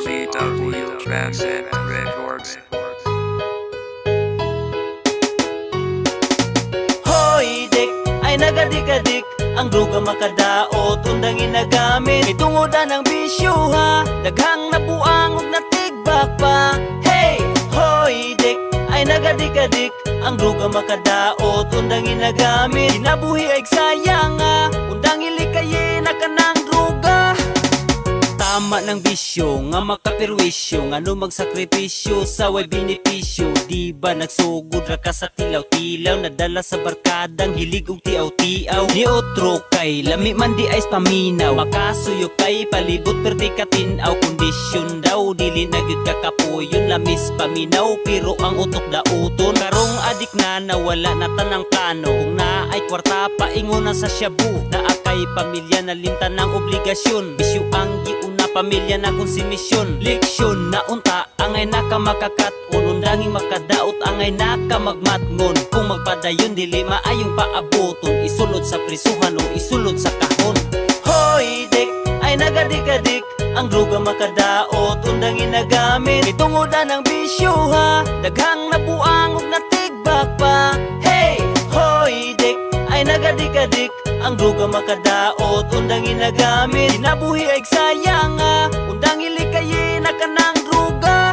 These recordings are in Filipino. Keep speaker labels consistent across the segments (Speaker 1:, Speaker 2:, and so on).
Speaker 1: RCW Transit Records.
Speaker 2: Hoy dik, ay nagadik-adik ang droga makadaot, undang inagamit itungodan ng bisyo ha, daghang nabuang ug natigbak pa. Hey, hoy dik, ay nagadik-adik ang droga makadaot, undang inagamit ginabuhi ay sayang ha, undang ilikayin na kanang droga. Tama ng bisyo, nga makapirwisyo, nga no magsakripisyo sa way benepisyo. Di ba nagsugod ra ka sa tilaw-tilaw, nadala sa barkadang hilig ug tiaw-tiaw. Ni otro kay lami man di ay paminaw, makasuyo kay palibot perdi ka tinaw. Kondisyon daw dili na gyud ka kapuyon, lamis paminaw pero ang utok dauton. Karong adik na nawala na tanang plano, kung na ay kwarta paingon na sa shabu. Naa kay pamilya na limtan ng obligasyon, bisyo ang giuna pamilya na konsumisyon. Leksyon na unta angay nakamakakat, unundanging makadaot angay nakamagmatngon. Kung magpadayon dili maayong paaboton, isulod sa prisuhan o isulod sa kahon. Hoy dik, ay nagadik-adik ang droga makadaot, undang inagamit itungodan ng bisyo ha, daghang nabuang ug natigbak pa. Hey, hoy dik, ay nagadik-adik ang droga makadaot, undang inagamit ginabuhi ay sayang ha, undang ilikayin na kanang droga.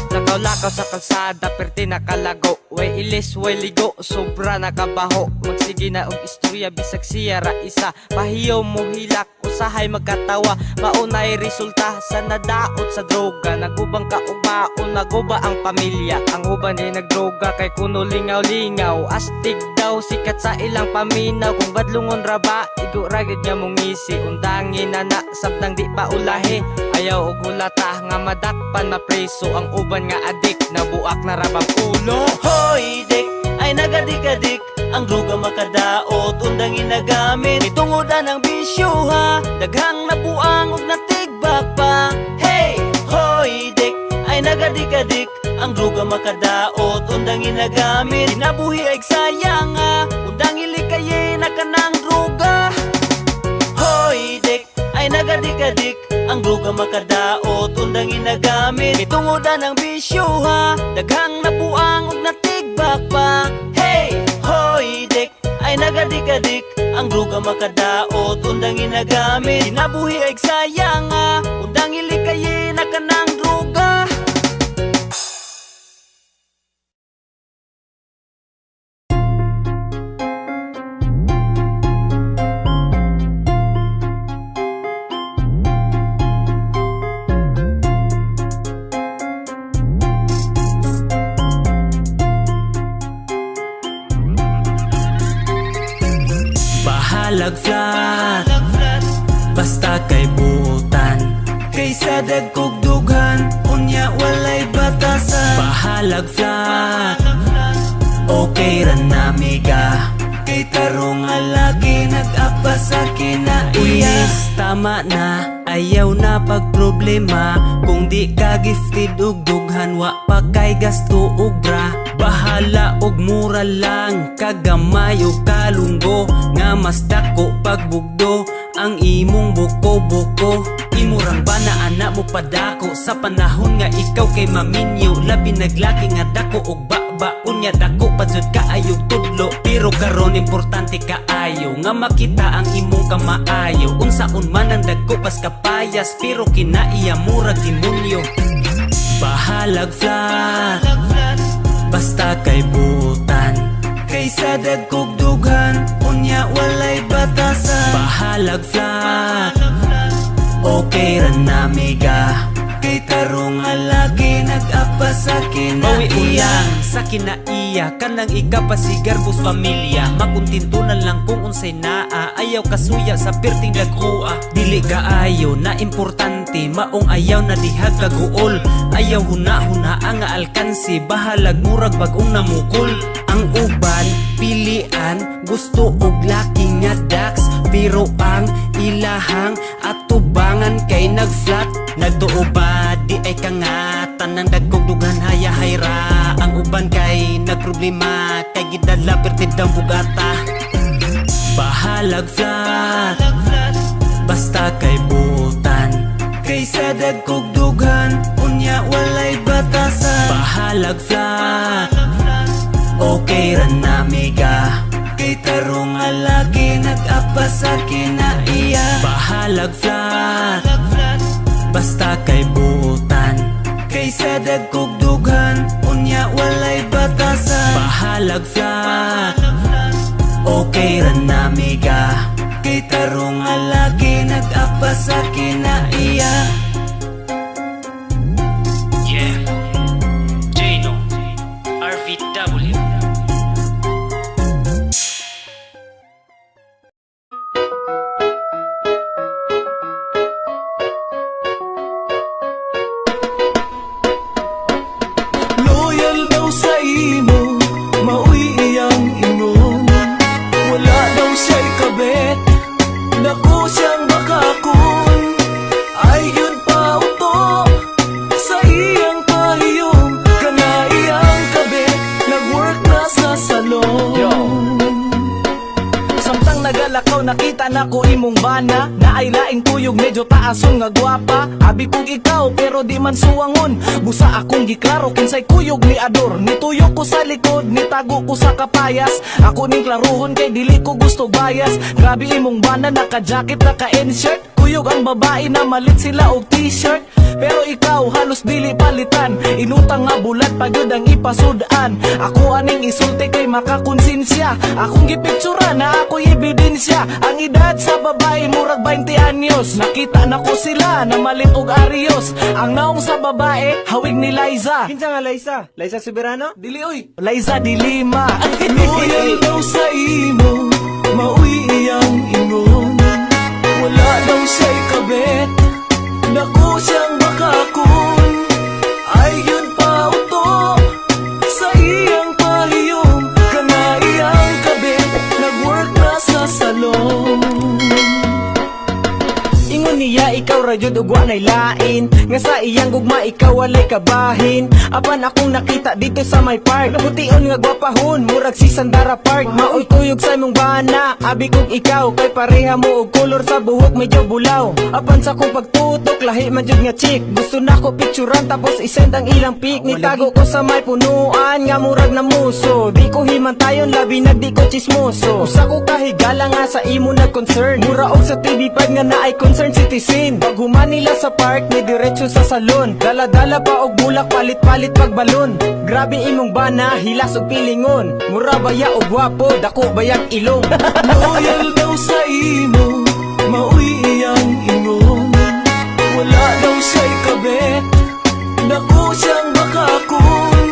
Speaker 3: Lakaw-lakaw sa kalsada, perti nakalago. Way ilis, way ligo, sobra nakabaho. Magsige na og istorya, bisag siya ra isa. Pahiyaw mo hilak, usahay magkatawa. Maunay resulta sa nadaot sa droga. Nagubang ka og maon, naguba ang pamilya. Ang uban ay nagdroga, kay kuno lingaw-lingaw. Astig daw, sikat sa ilang paminaw. Kung badlungon ra ba, igo ragid niya mong ngisi. Undangin na na, sabtang di pa ulahi. Ayaw og hulata, nga madakpan mapreso. Ang uban nga adik, nabuak na rabang ulo.
Speaker 2: Hoy dik, ay nagadik-adik ang droga makadaot, undang inagamit itungodan ng bisyo ha, daghang nabuang ug natigbak pa. Hey, hoy dik, ay nagadik-adik ang droga makadaot, undang inagamit ginabuhi ay sayang ha, undang ilikayin na kanang droga. Hoy dik, ay nagadik-adik ang droga makadaot, undang inagamit itungodan ng bisyo ha, daghang nabuang ug natigbak pa. Hey, hoy dik, ay nagadik-adik ang droga makadaot, undang inagamit ginabuhi ay sayang ha, undang ilikayin na kanang droga. Bahalag flat, basta kay buutan, kaysa dagkog dughan, unya walay batasan. Bahalag flat, okay ra namiga, kay tarong alagi nag-apa sa kinaiya. Tama na, ayaw na pagproblema, kung di ka gifted ug dughan, wa pa kay gasto ug bra. Bahala og mura lang, kagamay o kalunggo, nga mas dako pagbugdo ang imong buko-buko. Imurang ba na anak mo padako, sa panahon nga ikaw kay maminyo, labi naglaki nga dako og baon nya dako padsud kaayog tudlo. Pero karon importante kaayo, nga makita ang imong kamaayo. Unsaon man ang dako pas kapayas, pero kinaiya murag demonyo. Bahalag flat, basta kay buutan, kaysa dagkog dughan, unya walay batasan. Bahalag flat, okay ra namiga, kay tarong alagi nag-apa sa kinaiya. Sa kinaiya, kanang ikapasigar bus pamilya, makuntintunan lang kung unsay naa, ayaw kasuya sa perting dagkua. Dili kaayo na importante, maong ayaw na dihag kaguol, ayaw huna-huna ang alkansi, bahalag murag bagong namukol. Ang uban, pilian, gusto og laki nga dax, pero ang ilahang atubangan kay nag-flat. Nagtuo ba di ay kangatan ng dagkog dughan hayahay ra. Ang uban kay nagproblema, kay gidala pertid ang bugata. Bahalag flat, basta kay buutan, kaysa dagkog dughan, unya walay batasan. Bahalag flat, okay ra nami ka, kay tarong alagi nag-apa sa kinaiya. Bahalag flat, basta kay buutan, kaysa dagkog dughan, unya walay batasan. Bahalag flat, okay ra nami ka, kay tarong alagi nag-apa sa kinaiya.
Speaker 4: Yeah, Jano, RVW.
Speaker 5: Loyal daw sa imo, mauy iyang ingon. Wala daw siya'y kabet, dako siyang bakakon. Ay yun pa uto, sa iyang pahiyom, kana iyang kabet, nag-work na sa salon. Samtang nagalakaw nakita na ko imong bana, na ay laing tuyog medyo taason nga gwapa. Abi kong ikaw pero di man suwangon, busa akong giklaro kinsay kuyog ni ador. Nituyok ko sa likod, nitago ko sa kapayas, ako ning klaruhon kay dili ko gusto bias. Grabe imong bana, naka-jacket, naka-inshirt, kuyog ang babae na malit sila og t-shirt. Pero ikaw halos dili palitan, inutang nga bulat pagyud ang ipasudan. Ako aning isulti kay makakonsensya, akong gipictura na ako'y ebidensya. Ang edad sa babae murag 20 anyos, nakita na ko sila na malit og arios. Ang naong sa babae hawig ni Liza.
Speaker 3: Kinsa nga Liza? Liza Soberano?
Speaker 5: Dili oy, Liza Dilima. Loyal daw sa imo, mauy iyang ingon. Wala daw siya'y kabet, dako siyang bakakon. Ay yun pa uto, sa iyang pahiyom, kana iyang kabet, nag-work na sa salon. Ingon niya ikaw radyod ug wa nay lain, nga sa iyang gugma ikaw walay kabahin. Apan akong nakita dito sa my park, nabution nga gwapahon, murag si Sandara Park. Maoy tuyog sa imong bana, abi kong ikaw, kay pareha mo og kolor sa buhok medyo bulaw. Apan sa kong pagtutok lahi man jud nga chick, gusto na ko picturean tapos isend ang ilang pic. Nitago ko sa may punuan nga murag na muso, di ko himantayon labi na di ko chismoso. Usa ko kahigala nga sa imo nag-concern, mura og sa TV5 nga naay concern citizen. Pag human nila sa park, ni diretso sa salon, dala-dala pa og bulak, palit-palit pag balon. Grabe imong bana, hilas og pilingon, mura baya og gwapo, dako bayag ilong. Loyal daw sa imo, mauy iyang ingon. Wala daw siya'y kabet, dako siyang bakakon.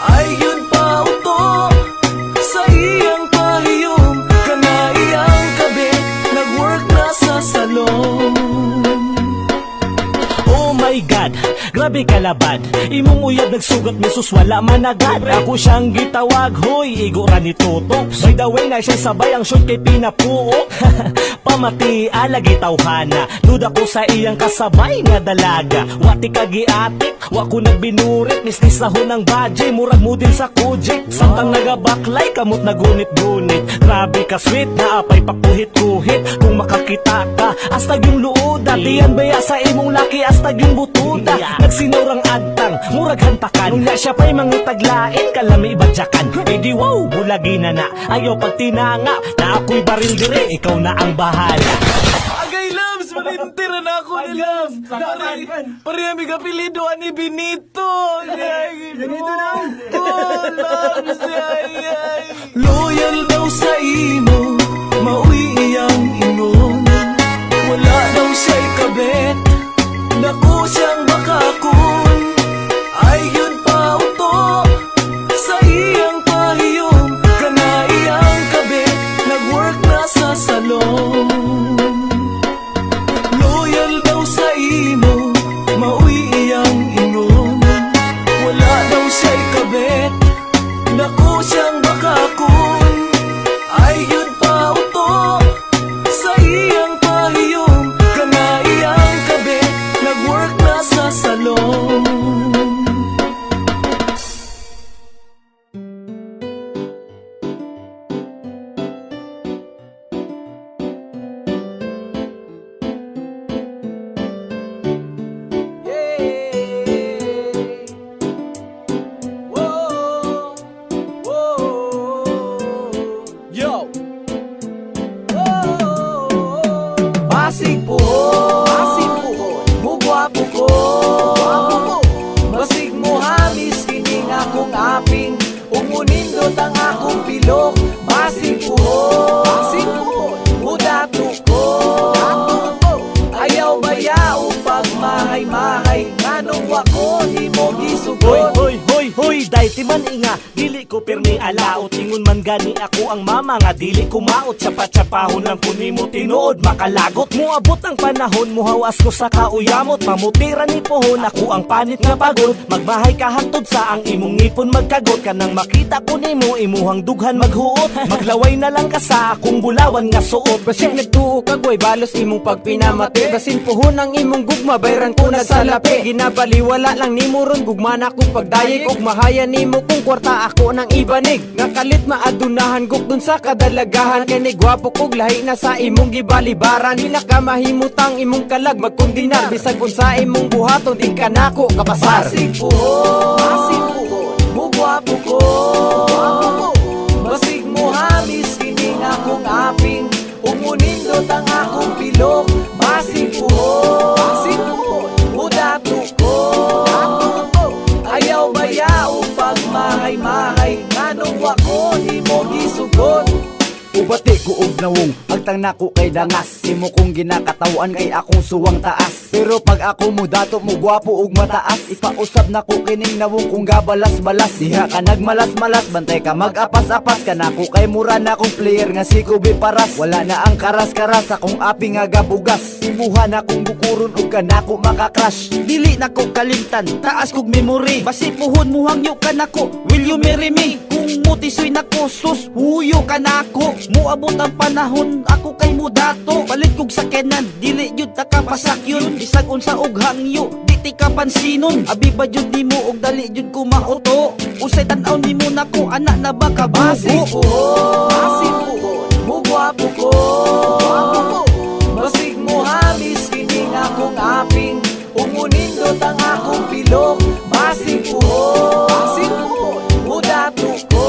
Speaker 5: Ay yun pa uto, sa iyang pahiyom, kana iyang kabet, nag-work na sa salon. Oh my God, grabe kalabad, imong uyab nagsugat ni sus wala man agad. Ako siyang gitawag, hoy, igo ra ni Tutok. By the way na siya sabay ang short kay pinapuok. Pamati alagi tawhana, duda ko sa iyang kasabay nga dalaga. Wati kagiatik, wa ko nagbinurit, misnis na hunang badge, murag mo din sa kujik. Samtang nagabaklay, kamot nagunit-gunit. Grabe ka sweet, na apay pakuhit-kuhit. Kung makakita ka, astag yung luoda, diyan baya sa imong laki, astag yung butuda. Nagsinurang adtang, murag hantakan, nung na siya pa'y mangitaglain, kalami ibadyakan. E di wow, bulagi na na, ayaw pagtinanga, na ako'y baril dire, ikaw na ang bahala. Agay loves, malintira na ako ni loves. Pare amiga pilido ani Benito. Benito na. Oh, loves, ay. Loyal daw sa imo, mauy iyang ingon. Wala daw siya'y kabet, dako siyang bakakon. Ay yun pa uto, sa iyang pahiyom, kana iyang kabet, nag-work na sa salon. Loyal daw sa imo, mauy iyang ingon. Wala daw siya'y kabet, dako siyang bakakon. Ay yun pa
Speaker 6: pilok, basing puhon mudato ko. Ayaw bayao pag mahay-mahay, nganong wako di mo gisugot.
Speaker 5: Hoy, dayti man inga, dili ko pirmi alaot. Ingon man gani ako ang mama nga dili kumaot. Tsapa-tsapahon lang ko nimo tinuod makalagot. Muabot ang panahon, muhawas ko sa kauyamot. Mamutira ni pohon, ako ang panit nga pagod. Magbahay ka hangtod sa ang imong ngipon magkagot. Kanang makita ko nimo, imuhang dughan maghuot. Maglaway na lang ka sa akong bulawan nga suot.
Speaker 3: Basig nagtuo kagway, balos imong pagpinamati. Basin puhon ang imong gugma, bayran ko nagsalapi. Ginabaliwala lang nimo ron, gugma na kong pagdayeg. Ug mahaya nimo kung kwarta ako nang ibanig. Nga kalit maadunahan gug dun sa kadalagahan. Kay ni gwapo kog lahi na sa imong gibalibaran. Di na ka mahimutang imong kalag magkundinar. Bisag kung sa imong buhaton, di ka nako kapasar.
Speaker 6: Basing puhon, mugwapo ko. Basig mo hamis, kining akong aping. Umunindot ang akong pilok, basing puhon mudato ko. Ayaw bayao pag mahay-mahay, nganong wako di mo gisugot.
Speaker 7: Ubati ko og nawong, agtang nako kay dangas. Imo kong ginakatawan kay akong suwang taas. Pero pag ako mo dato mo gwapo og mataas, ipausab nako kining nawong kung gabalas-balas. Diha ka nagmalas-malas, bantay ka mag-apas-apas. Kanako kay mura na akong player nga si Kobe Paras. Wala na ang karas-karas, akong api nga gabugas. Imuha na akong bukuron og kanako makakrash. Dili nako kalimtan, taas kog memory. Basi puhon mo hangyo kanako, will you marry me? Kung mutisoy nako, sus, huyo kanako. Muabot ang panahon, ako kay mo dato. Palit kog sakenan, dili yun takapasak yun. Bisag unsa og hangyo, di ti ka pansinon. Abi ba jud nimo og dali jud ko mauto. Usay tan-aw nimo nako, anak na ba ka
Speaker 6: Basing
Speaker 7: bugo?
Speaker 6: puhon, mugwapo ko. Basig mo hamis, kining akong aping. Umunindot ang akong pilok, basing puhon mudato ko.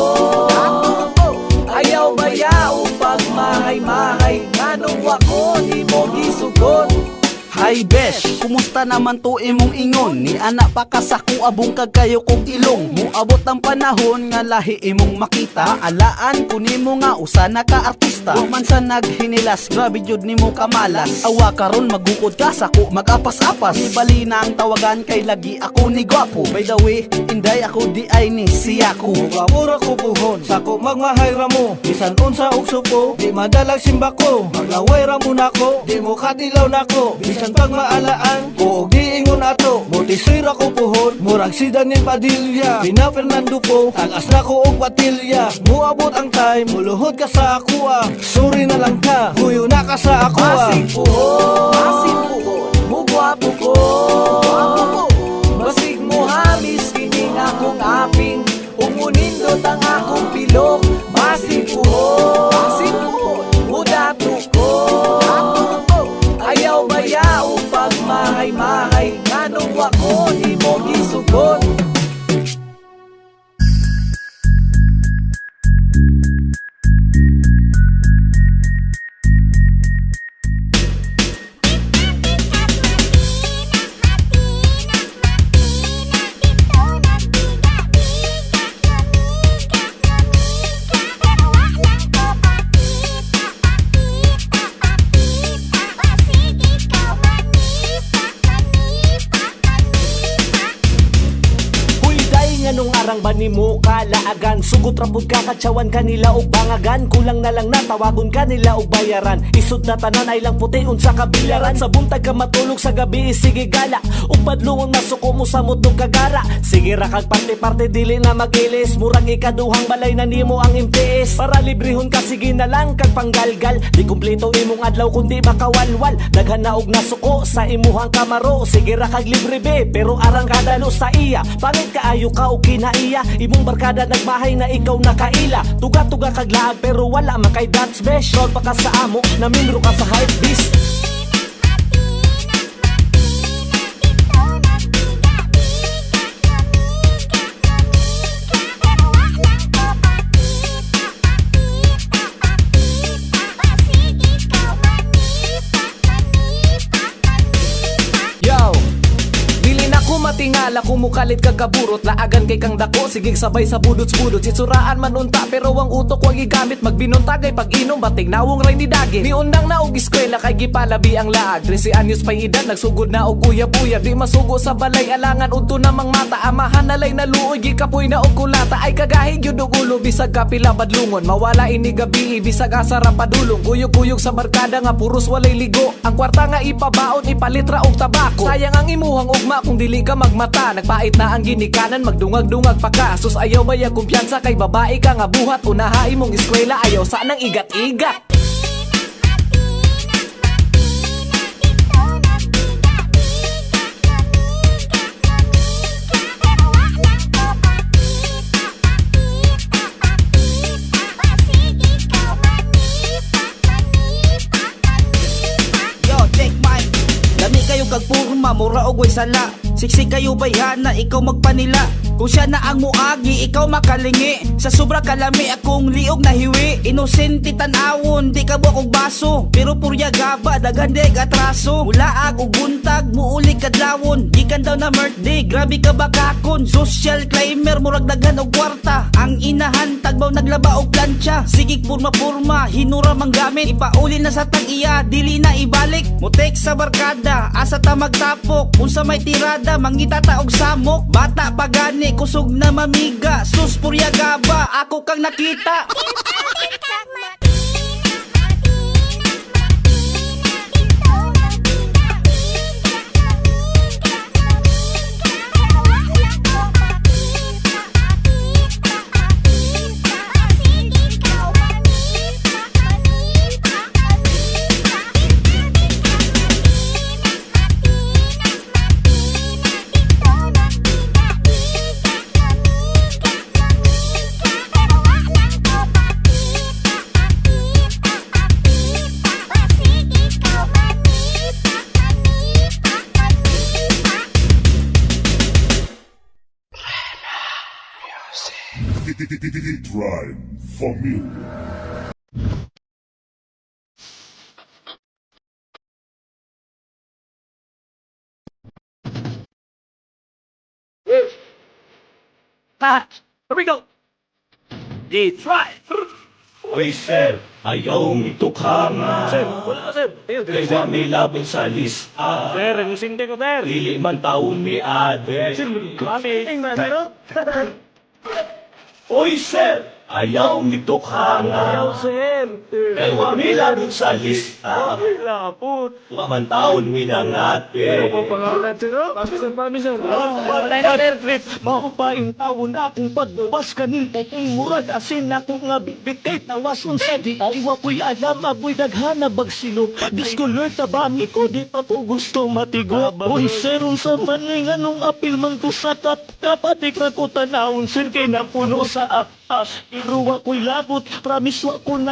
Speaker 6: Ayaw bayao pag mahay-mahay, nganong wako di mo gisugot.
Speaker 7: Hi besh, kumusta naman to imong ingon? Ni anak pa kasako abong kag kayo kog ilong. Muabot ang panahon nga lahi imong makita. Alaan ko nimo nga usa na ka artista. Wa man sa naghinilas, grabe jud nimo kamalas. Awa karon magukod ka sako mag-apas-apas. Ibali na ang tawagan kay lagi ako ni gwapo. By the way, inday ako di ay ni siya ko.
Speaker 5: Mura ko puhon, sako magmahay ra mo. Bisan unsa og supo, di madalag simba ko. Maglaway ra mo nako, di mo katilaw nako. Bisan pag maalaan, ko og di ingon ato. Motisira ko puhon, murag si Daniel Padilla. Pina Fernando po, tagas na ko og patilya. Muabot ang time, muluhod ka sa akuha. Sorry na lang ka, huyo na ka sa akuha.
Speaker 6: Basing puhon, mugwapo ko. Basig mo hamis, kining akong aping. Umunindot ang akong pilok, basing puhon mudato ko. Ayaw bayao pag mahay-mahay, nganong wako di mo gisugot.
Speaker 5: Arang ba ni mo kalaagan? Sugot rapod ka katsawan kanila og bangagan. Kulang na lang na tawagon kanila og bayaran. Isod na tanan ay lang puti unsa kabilaran. Sa buntag ka matulog sa gabi sige gala. Ug padlungon masuko mo sa mutong kagara. Sige ra kag parte-parte dili na magilis. Murag ikaduhang balay na nimo ang MTS. Para librehon ka sige na lang kag panggalgal. Di kumpleto imong adlaw kundi makawalwal. Daghan na og nasuko sa imuhang kamaro. Sige ra kag libre be pero arang kadalo sa iya. Pangit kaayo ka og kinaiya. Imong barkada nagbahay na ikaw nakaila. Tuga-tuga kag laag pero wala man kay dance besh. Roll pa ka sa amo, namindro ka sa hype beast.
Speaker 6: matingala kumukalit kagaburot laagan kay kang dako sigig sabay sa budots-budot sitsuraan manunta pero ang utok wag igamit magbinuntagay pag inom bating nawong ray ni dagi ni undang na og eskwela kay gipalabi ang laag 13 anyos pay edad nagsugod na og uyab-uyab di masugo sa balay alangan udto namang mata amahan nalay naluoy gikapoy na og kulata ay kagahi gyud og ulo bisag kapila badlungon mawala ini gabi bisag asa ra padulong kuyog-kuyog sa barkada nga puros walay ligo ang kwarta nga ipabaon ipalitra og tabako sayang ang imuhang ugma kung dili ka magmata nagpait na ang ginikanan magdungag-dungag pa ka sus ayaw ba yung kumpiyansa kay babae ka nga buhat unahay mong eskwela ayaw sa nang igat-igat.
Speaker 8: Kagpurma, mura og way sala Siksik kayo bayana, ikaw magpanila Kung siya na ang muagi, ikaw makalingi Sa sobra kalami, akong liog na hiwi Inosente tanawon, di ka buwak og baso Pero purya gaba, dagandeg atraso Mulaag og buntag, muulig kadlawon Gikan daw na birthday, grabe ka bakakon Social climber, murag daghan og kwarta Ang inahan, tagbaw naglaba og plancha Sigig purma-purma, hinura mang gamit Ipauli na sa tag-iya, dili na ibalik Mutek sa barkada, asa ta magtapok Unsa may tirada, mangitata og samok Bata pagani, kusog na mamiga Sus purya gaba, ako kang nakita
Speaker 9: Drive Familia.
Speaker 5: Here we go! Detroit! Uy, sir, ayaw itukhangan. Sir, wala, sir. Kaya may laban sa lista. Sir, yung sindi ko, sir. Dili man taon ni Ade. Sir, kami. Uy, sir, ayaw itukhangan. Ayaw, sir. Kaya may laban sa lista. Wala po. Waman taon minangate. Pero po pangalan, sir. Mami, sir. Wala na, sir. Makupaing taon akong pagbabas kanina kung murad asin akong nga bibigay tawason sa di aywa ko'y alam aboy daghana bagsilo discolor tabami ko di pa po gusto matigo kung seron sa maningan nung apil man ko sa kapatik na ko tanawon sir kay napuno sa akas iruwa ko'y labot promise wa ko na